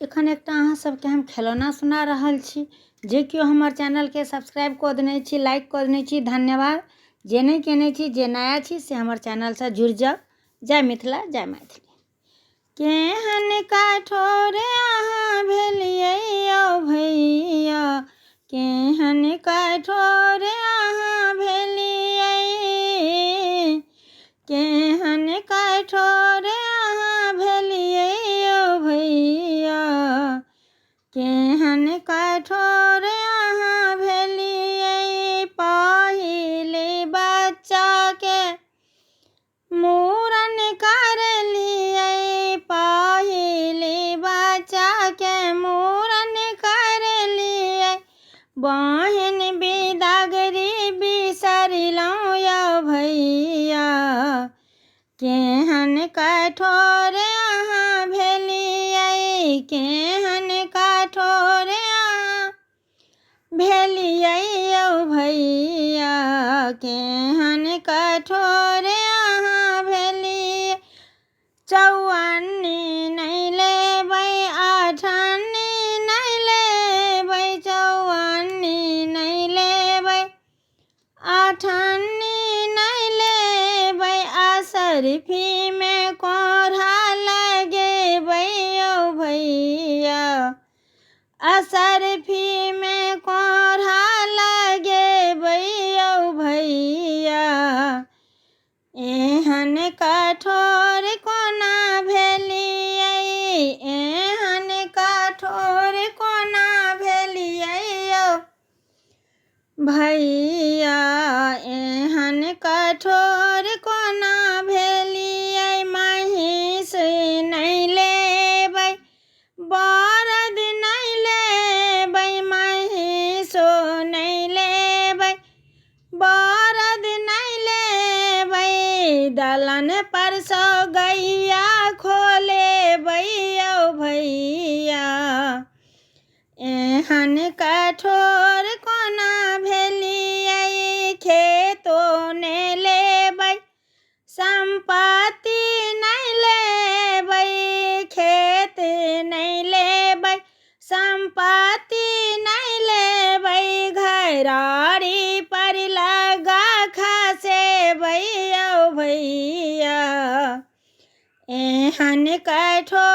एखन एकटा अहाँ सबके हम खिलौना सुना रहल छी जे केओ हमर चैनल के सब्सक्राइब कऽ देने छी, लाइक कऽ देने छी, धन्यवाद। जे नहीं केने छी, जे नया छी से हमर चैनल से जुड़ जाओ। जय मिथिला, जय मैथिली। केहन कठोर अहाँ भेलियै यौ भैया, केहन कठोर अहाँ भेलियै, केहन कठोर अहाँ भेलियै यौ भैया, केहन कठोर अहाँ भेलियै। पहिले बच्चा के मूड़न करलियै, पहिले बच्चा के मूड़न करलियै, बहिन बिदागरी बिसरलहुँ यौ भैया, केहन कठोर अहाँ भेलियै, केहन कठोर अहाँ भेलियै यौ भैया, केहन कठोर अहाँ भेलियै। चौअन्नी नहीं लेबै, अठन्नी नहीं लेबै, चौअन्नी नहीं लेबै, अठन्नी नहीं लेबै, असरफी में कोढ़ा लगेबै यौ भैया, असरफी में कोढ़ा लगेबै यौ भैया। एहन कठोर कोना भेलियै, एहन कठोर कोना भेलियै यौ भैया, एहन कठोर कोना भेलियै। महिष नहीं लेबै, बरद नहीं लेबै, महिषो नहीं लेबै, बरद नहीं लेबै, दलन पर सो गैया खोलेबै यौ भैया, एहन कठोर कोना भेलियै। खेतो नहीं लेबै, संपत्ति नहीं लेबै, खेत नहीं लेबै, संपत्ति नहीं लेबै, घरारी पर लगा खसेबै यौ भैया, एहन कठोर